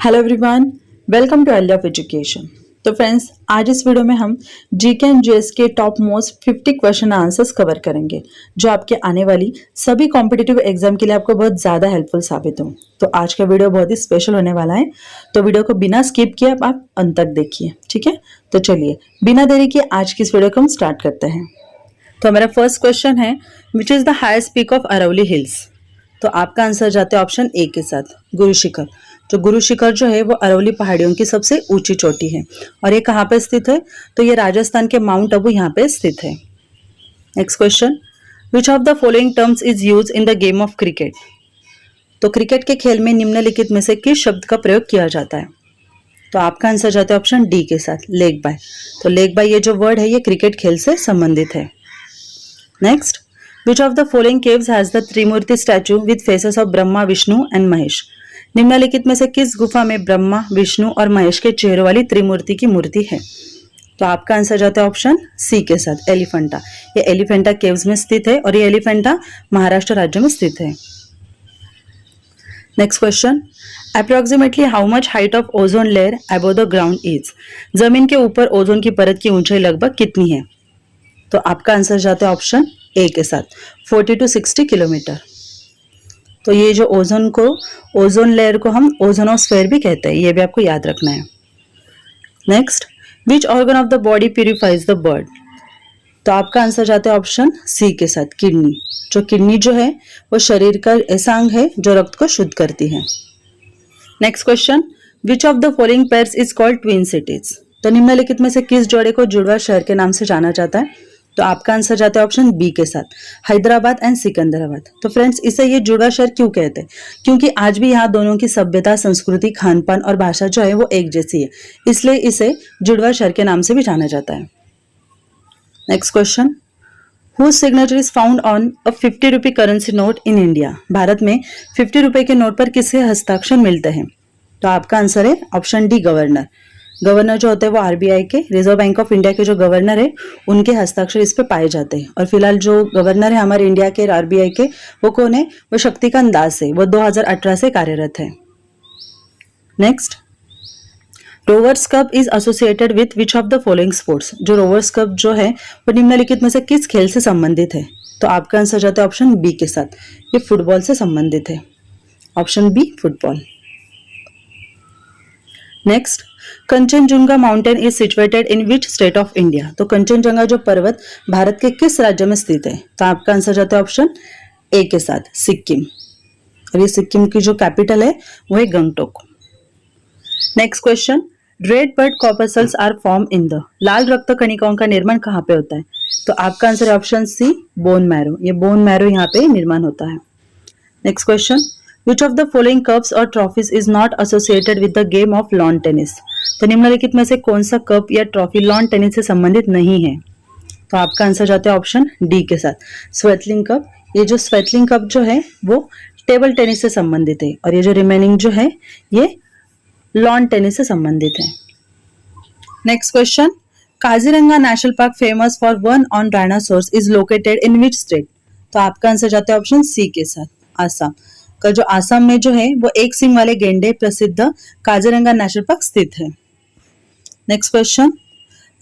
Hello everyone, welcome to Idea of Education. तो friends, आज इस वीडियो में हम जीके एंड जीएस के top most 50 question answers cover करेंगे जो आपके आने वाली सभी कॉम्पिटिटिव एग्जाम के लिए आपको बहुत ज़्यादा हेल्पफुल साबित हो। तो आज का वीडियो बहुत ही स्पेशल होने वाला है, तो वीडियो को बिना स्किप किए आप अंत तक देखिए, ठीक है। तो चलिए बिना देरी के आज की इस वीडियो को हम स्टार्ट करते हैं। तो हमारा फर्स्ट क्वेश्चन है, which is the highest peak of Aravalli hills. तो आपका आंसर जाता है ऑप्शन ए के साथ, गुरु शिखर। जो गुरु शिखर जो है वो अरावली पहाड़ियों की सबसे ऊंची चोटी है और ये कहाँ पे स्थित है, तो ये राजस्थान के माउंट आबू यहाँ पे स्थित है। Next question, which of the following terms is use in the game of cricket. तो क्रिकेट के खेल में निम्नलिखित में से किस शब्द का प्रयोग किया जाता है। तो आपका आंसर जाता है ऑप्शन डी के साथ, लेग बाय। तो लेग बाय ये जो वर्ड है ये क्रिकेट खेल से संबंधित है। Next, which of the following caves has the Trimurti statue with faces of Brahma, Vishnu and Mahesh. निम्नलिखित में से किस गुफा में ब्रह्मा, विष्णु और महेश के चेहरों वाली त्रिमूर्ति की मूर्ति है। तो आपका आंसर जाता है ऑप्शन सी के साथ, एलिफेंटा। ये एलिफेंटा केव्स में स्थित है और ये एलिफेंटा महाराष्ट्र राज्य में स्थित है। Next question, approximately how much height of ozone layer above the ground is. जमीन के ऊपर ओजोन की परत की ऊंचाई लगभग कितनी है। तो आपका आंसर जाता है ऑप्शन ए के साथ, 40 to 60 किलोमीटर। तो ये जो ओजोन लेयर को हम ओजोनोस्फेयर भी कहते हैं, ये भी आपको याद रखना है। Next, which organ of the body purifies the blood. तो आपका आंसर जाता है ऑप्शन सी के साथ, किडनी। जो किडनी जो है वो शरीर का ऐसा अंग है जो रक्त को शुद्ध करती है। Next question, which of the following pairs is called twin cities. तो निम्नलिखित में से किस जोड़े को जुड़वा शहर के नाम से जाना जाता है। तो आपका आंसर जाता है ऑप्शन बी के साथ, हैदराबाद एंड सिकंदराबाद। तो फ्रेंड्स, इसे ये जुड़वा शहर क्यों कहते हैं, क्योंकि आज भी यहाँ दोनों की सभ्यता, संस्कृति, खान पान और भाषा जो है वो एक जैसी है, इसलिए इसे जुड़वा शहर के नाम से भी जाना जाता है। Next question, Whose signature is found on a 50 रुपये currency note in India. Bharat में 50 रुपए के नोट पर किसके हस्ताक्षर मिलते हैं। तो आपका आंसर है ऑप्शन डी, गवर्नर। गवर्नर जो होते हैं वो आरबीआई के, रिजर्व बैंक ऑफ इंडिया के जो गवर्नर है उनके हस्ताक्षर इस पे पाए जाते हैं। और फिलहाल जो गवर्नर है हमारे इंडिया के आरबीआई के, वो कौन है, वो शक्तिकांत दास है। वो 2018 से कार्यरत है। Next, Rovers Cup is associated with which of the following sports. जो रोवर्स कप जो है वो निम्नलिखित में से किस खेल से संबंधित है। तो आपका आंसर जाता है ऑप्शन बी के साथ, ये फुटबॉल से संबंधित है। Option B, football. Next, Kanchenjunga mountain is situated in which state of India. तो कंचनजंगा जो पर्वत भारत के किस राज्य में स्थित है। तो आपका आंसर जाता है ऑप्शन ए के साथ, सिक्किम। और ये सिक्किम की जो कैपिटल है वो है Gangtok. Next question, red blood corpuscles are form in the. लाल रक्त कणिकाओं का निर्माण कहाँ पे होता है। तो आपका आंसर है ऑप्शन सी, बोन मैरो। ये बोन मैरो यहाँ पे निर्माण होता है। Next question, which of the following cups और trophies is not associated with the game of lawn tennis. तो निम्नलिखित में से कौन सा कप या ट्रॉफी लॉन टेनिस से संबंधित नहीं है। तो आपका आंसर जाता है ऑप्शन डी के साथ, स्वेटलिंग कप। ये जो स्वेटलिंग कप जो है वो टेबल टेनिस से संबंधित है और ये जो रिमेनिंग जो है ये लॉन टेनिस से संबंधित है। Next question, Kaziranga national park famous for one on dinosaurs is located in which state. तो आपका आंसर जाता है ऑप्शन सी के साथ, आसाम का। जो आसाम में जो है वो एक सिंग वाले गेंडे प्रसिद्ध काजीरंगा नेशनल पार्क स्थित है। Next question,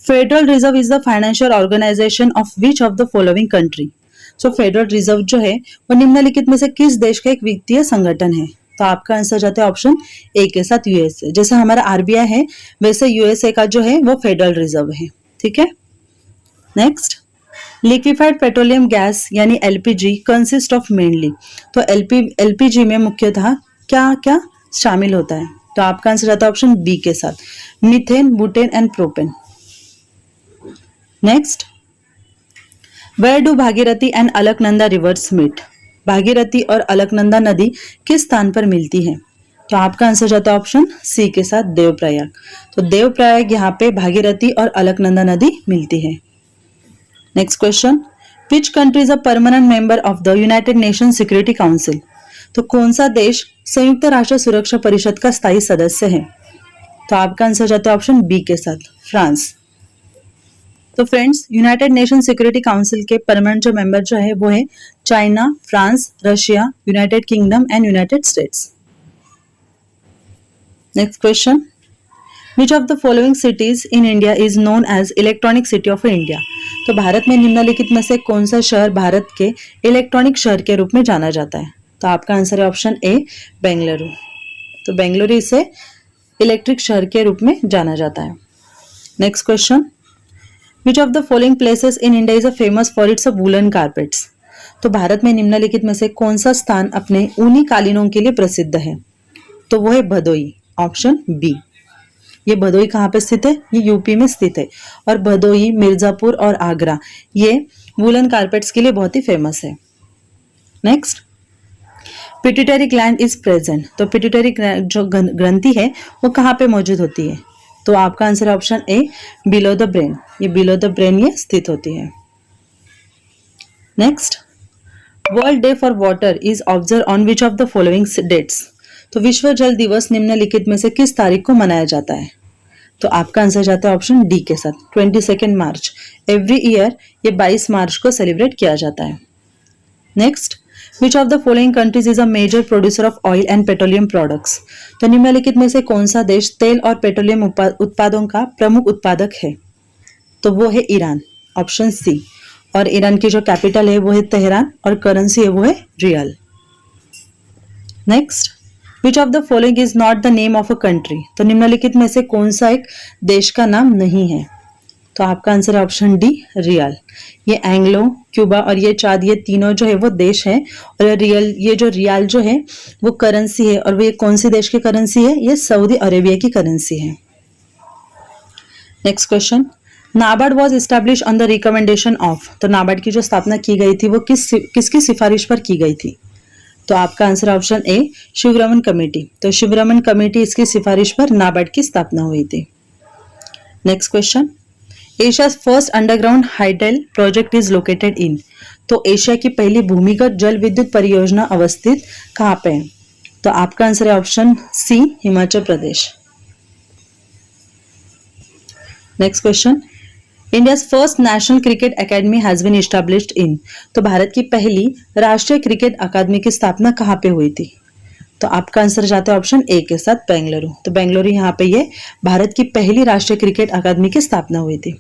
Federal Reserve is the financial organisation of which of the following country. So Federal Reserve जो है वो निम्नलिखित में से किस देश का एक वित्तीय संगठन है। तो आपका आंसर जाता है ऑप्शन ए के साथ, यूएसए। जैसे हमारा आरबीआई है वैसे यूएसए का जो है वो फेडरल रिजर्व है, ठीक है। नेक्स्ट, लिक्विफाइड पेट्रोलियम गैस यानी एलपीजी कंसिस्ट ऑफ मेनली। तो एलपीजी में मुख्यतः क्या क्या शामिल होता है। तो आपका आंसर जाता है ऑप्शन बी के साथ, methane, butane and propane. Next, where do Bhagirathi and Alaknanda rivers meet. Bhagirathi और अलकनंदा नदी किस स्थान पर मिलती है। तो आपका आंसर जाता है ऑप्शन सी के साथ, देवप्रयाग। तो देवप्रयाग यहाँ पे भागीरथी और अलकनंदा नदी मिलती है। Next question, which country is a permanent member of the United Nation Security council. तो कौन सा देश संयुक्त राष्ट्र सुरक्षा परिषद का स्थायी सदस्य है। तो आपका आंसर जाता है ऑप्शन बी के साथ, फ्रांस। तो friends, United Nation Security Council के परमानेंट जो मेंबर जो है वो है China, France, Russia, United Kingdom and United States. Next question, which of the following cities in India is known as electronic city of India. तो भारत में निम्नलिखित में से कौन सा शहर भारत के इलेक्ट्रॉनिक शहर के रूप में जाना जाता है। तो आपका आंसर है ऑप्शन ए, बेंगलुरु। तो बेंगलुरु इसे इलेक्ट्रिक शहर के रूप में जाना जाता है। Next question, which of the following places in India is a famous for its woollen carpets. तो भारत में निम्नलिखित में से कौन सा स्थान अपने ऊनी कालीनों के लिए प्रसिद्ध है। तो वो है भदोई, ऑप्शन बी। ये भदोई कहाँ पे स्थित है, ये यूपी में स्थित है। और भदोई, मिर्जापुर और आगरा ये वूलन कारपेट्स के लिए बहुत ही फेमस है। Next, pituitary gland is present. तो पिट्यूटरी जो ग्रंथि है वो कहाँ पे मौजूद होती है। तो आपका आंसर है option A, below the brain. ये बिलो द ब्रेन ये स्थित होती है। Next, world day for water is observe on which of the following dates. तो विश्व जल दिवस निम्नलिखित में से किस तारीख को मनाया जाता है। तो आपका आंसर जाता है ऑप्शन डी के साथ, 22 मार्च। एवरी ईयर ये 22 मार्च को सेलिब्रेट किया जाता है। Next, which of the following countries is a major producer of oil and petroleum products. तो निम्नलिखित में से कौन सा देश तेल और पेट्रोलियम उत्पादों का प्रमुख उत्पादक है। तो वो है ईरान, ऑप्शन सी। और ईरान की जो कैपिटल है वो है तेहरान और करेंसी है वो है real. Next, which of the following is not the name of a country. तो निम्नलिखित में से कौन सा एक देश का नाम नहीं है। तो आपका आंसर है ऑप्शन डी, रियल। ये एंग्लो, क्यूबा और ये चाद, ये तीनों जो है वो देश है। और ये जो रियाल जो है वो करेंसी है। और वो ये कौन सी देश की करेंसी है, ये सऊदी अरेबिया की करेंसी है। Next question, NABARD was establish on the recommendation of. तो नाबार्ड की जो स्थापना की गई थी वो किसकी सिफारिश पर की गई थी। तो आपका answer option A, Sivaraman committee. तो शिवरमन कमेटी इसकी सिफारिश पर नाबार्ड की स्थापना हुई थी। Next question, Asia's first underground hydel project is located in. तो एशिया की पहली भूमिगत जल विद्युत परियोजना अवस्थित कहाँ पे है। तो आपका आंसर है option C, Himachal Pradesh. Next question, India's first national cricket academy has been established in. तो भारत की पहली राष्ट्रीय क्रिकेट अकादमी की स्थापना कहाँ पे हुई थी। तो आपका आंसर जाता है ऑप्शन ए के साथ, बेंगलुरु। तो बेंगलुरु यहाँ पे ये भारत की पहली राष्ट्रीय क्रिकेट अकादमी की स्थापना हुई थी।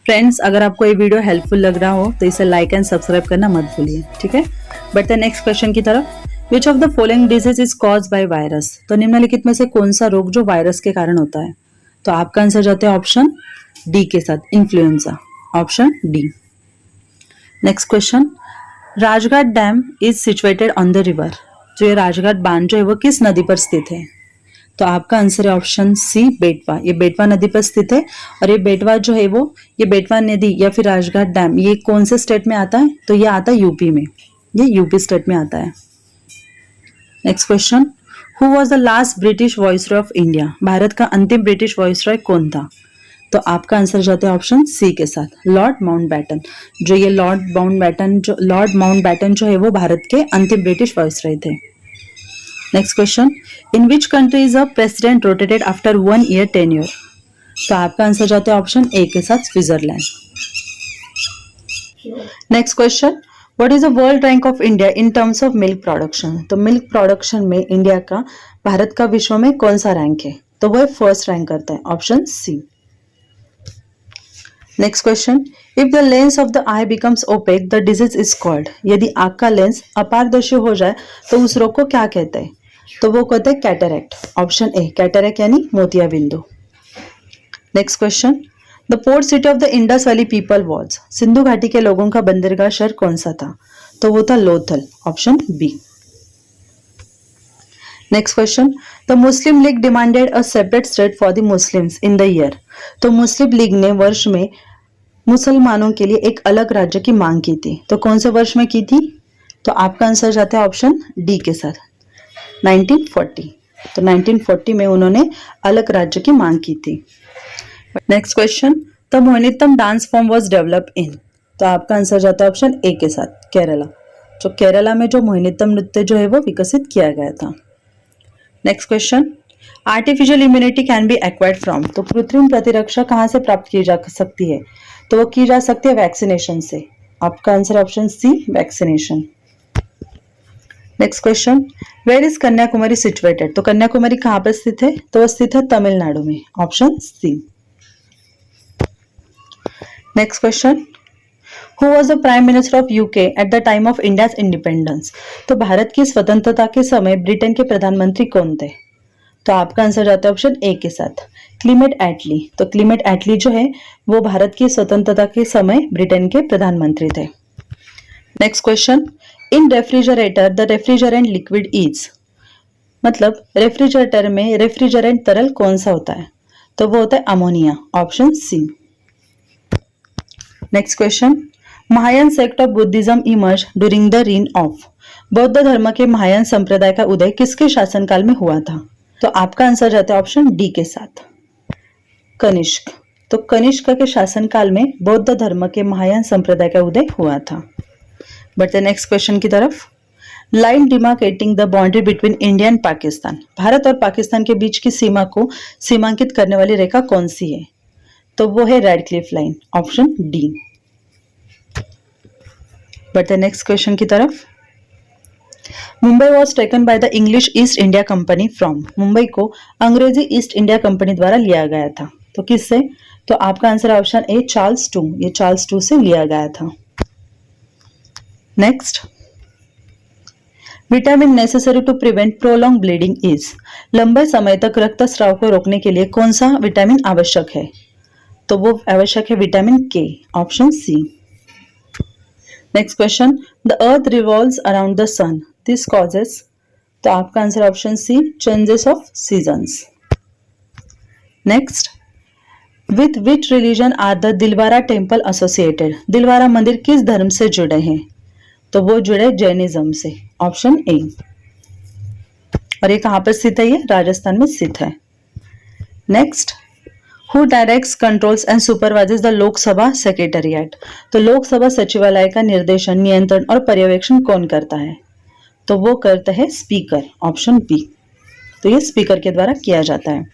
फ्रेंड्स, अगर आपको ये वीडियो हेल्पफुल लग रहा हो तो इसे लाइक एंड सब्सक्राइब करना मत भूलिए, ठीक है। बढ़ते नेक्स्ट क्वेश्चन की तरफ। विच of the following disease is cause by virus. तो निम्नलिखित में से कौन सा रोग जो वायरस के कारण होता है। तो आपका आंसर जाता है ऑप्शन डी के साथ, influenza, option D. Next question, Rajghat dam is situated on the river. जो ये राजघाट बांध जो है वो किस नदी पर स्थित है। तो आपका आंसर है ऑप्शन सी, बेटवा। ये बेटवा नदी पर स्थित है। और ये बेटवा जो है वो, ये बेटवा नदी या फिर राजघाट डैम ये कौन से स्टेट में आता है। तो ये आता है यूपी में, ये यूपी स्टेट में आता है। Next question, who was the last British viceroy of India. Bharat का अंतिम ब्रिटिश वॉइसरॉय कौन था। तो आपका आंसर जाता है ऑप्शन सी के साथ, लॉर्ड माउंटबैटन। जो ये लॉर्ड माउंटबैटन जो है वो भारत के अंतिम ब्रिटिश वॉइसरॉय थे। Next question, in which country is a president rotated after 1 year tenure. तो आपका आंसर जाता है ऑप्शन ए के साथ, Switzerland. Next question, what is the world rank of India in terms of milk production. तो milk production में India का, भारत का विश्व में कौन सा रैंक है। तो वह फर्स्ट रैंक करता है, option C. Next question, if the lens of the eye becomes opaque the disease is called. यदि आंख का लेंस अपारदर्शी हो जाए तो उस रोग को क्या कहते हैं। तो वो कहते हैं कैटरैक्ट, ऑप्शन ए, कैटरैक्ट यानी मोतियाबिंदु। Next question, the port city of the Indus valley people was. सिंधु घाटी के लोगों का बंदरगाह शहर कौन सा था। तो वो था Lothal, option B. Next question, the Muslim League demanded a separate state for the Muslims in the year. तो मुस्लिम लीग ने वर्ष में मुसलमानों के लिए एक अलग राज्य की मांग की थी। तो कौन से वर्ष में की थी। तो आपका आंसर जाता है ऑप्शन डी के साथ, 1940। तो 1940 में उन्होंने अलग राज्य की मांग की थी। Next question, the Mohiniyattam dance form was develop in. तो आपका आंसर जाता है ऑप्शन ए के साथ, केरला। जो केरला में जो मोहिनीअट्टम नृत्य जो है वो विकसित किया गया था। Next question, artificial immunity can be acquired from. तो कृत्रिम प्रतिरक्षा कहाँ से प्राप्त की जा सकती है। तो वो की जा सकती है वैक्सीनेशन से। आपका answer option C, vaccination. Next question, where is Kanyakumari situated? तो कन्याकुमारी कहाँ पर स्थित है? तो वह स्थित है तमिलनाडु में, option C. Next question, who was the prime minister of UK at the time of India's independence? तो भारत की स्वतंत्रता के समय ब्रिटेन के प्रधानमंत्री कौन थे? तो आपका आंसर जाता है ऑप्शन ए के साथ, क्लीमेट एटली। तो क्लीमेट एटली जो है वो भारत की स्वतंत्रता के समय ब्रिटेन के प्रधानमंत्री थे। Next question, in refrigerator the refrigerant liquid is? मतलब रेफ्रिजरेटर में रेफ्रिजरेंट तरल कौन सा होता है? तो वो होता है ammonia, option C. Next question, Mahayana sect of Buddhism emerge during the reign of? बौद्ध धर्म के महायान संप्रदाय का उदय किसके शासनकाल में हुआ था? तो आपका आंसर जाता है ऑप्शन डी के साथ, कनिष्क। तो कनिष्क के शासनकाल में बौद्ध धर्म के महायान संप्रदाय का उदय हुआ था। बढ़ते नेक्स्ट क्वेश्चन की तरफ। Line demarcating the boundary between India and Pakistan? Bharat और पाकिस्तान के बीच की सीमा को सीमांकित करने वाली रेखा कौन सी है? तो वो है रेडक्लिफ लाइन, ऑप्शन डी। बढ़ते नेक्स्ट क्वेश्चन की तरफ। Mumbai was taken by the English east India company from? Mumbai को अंग्रेजी ईस्ट इंडिया कंपनी द्वारा लिया गया था, तो किससे? तो आपका answer option A, Charles two. ये चार्ल्स टू से लिया गया था। Next, vitamin necessary to prevent prolong bleeding is? लंबे समय तक रक्तस्राव को रोकने के लिए कौन सा विटामिन आवश्यक है? तो वो आवश्यक है vitamin K, option C. Next question, the earth revolves around the sun, this causes? तो आपका answer option C, changes of seasons. Next, with which religion are the Dilwara temple associated? Dilwara मंदिर किस धर्म से जुड़े हैं? तो वो जुड़े जैनिज्म से, ऑप्शन ए। और ये कहां पर स्थित है? ये राजस्थान में स्थित है। Next, who directs, controls and supervises the Lok Sabha secretariat? तो लोकसभा सचिवालय का निर्देशन, नियंत्रण और पर्यवेक्षण कौन करता है? तो वो करता है स्पीकर, ऑप्शन बी। तो ये स्पीकर के द्वारा किया जाता है।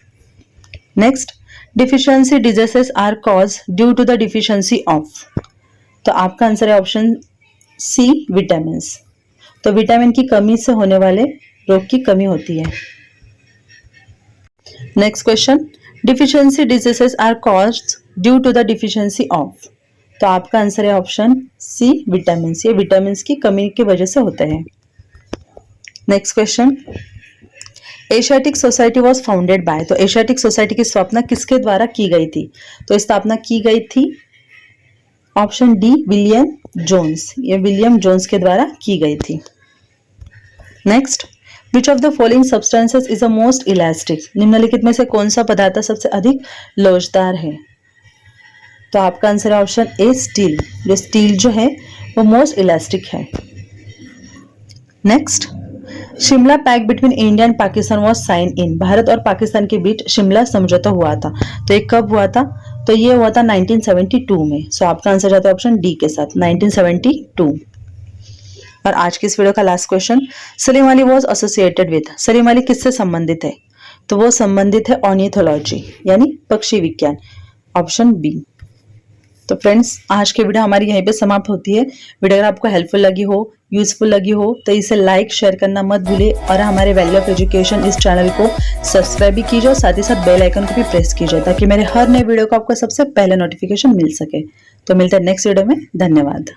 Next, deficiency diseases are cause due to the deficiency of? तो आपका आंसर है ऑप्शन सी, विटामिन। तो विटामिन की कमी से होने वाले रोग की कमी होती है। Next question, deficiency diseases are caused due to the deficiency of? तो आपका आंसर है ऑप्शन सी, विटामिन। ये विटामिन की कमी की वजह से होते हैं। Next question, Asiatic Society was founded by? तो एशियाटिक सोसाइटी की स्थापना किसके द्वारा की गई थी? तो स्थापना की गई थी ऑप्शन डी, विलियम जोन्स। ये विलियम जोन्स के द्वारा की गई थी। Next, which of the following substances is the most elastic? निम्नलिखित में से कौन सा पदार्थ सबसे अधिक लोचदार है? तो आपका आंसर है ऑप्शन ए, स्टील। जो स्टील जो है वो मोस्ट इलास्टिक है। Next, Shimla pact between India and Pakistan was sign in? भारत और पाकिस्तान के बीच शिमला समझौता हुआ था, तो ये कब हुआ था? तो ये हुआ था 1972 में। सो आपका आंसर जाता है ऑप्शन डी के साथ, 1972। और आज की इस वीडियो का last question, Salim Ali was associated with? Salim Ali किससे संबंधित है? तो वो संबंधित है ऑर्निथोलॉजी यानी पक्षी विज्ञान, ऑप्शन बी। तो फ्रेंड्स, आज की वीडियो हमारी यहीं पे समाप्त होती है। वीडियो अगर आपको हेल्पफुल लगी हो, यूजफुल लगी हो, तो इसे लाइक शेयर करना मत भूलिए और हमारे वैल्यू ऑफ एजुकेशन इस चैनल को सब्सक्राइब भी कीजिए और साथ ही साथ बेल आइकन को भी प्रेस कीजिए ताकि मेरे हर नए वीडियो को आपको सबसे पहले नोटिफिकेशन मिल सके। तो मिलते हैं नेक्स्ट वीडियो में। धन्यवाद।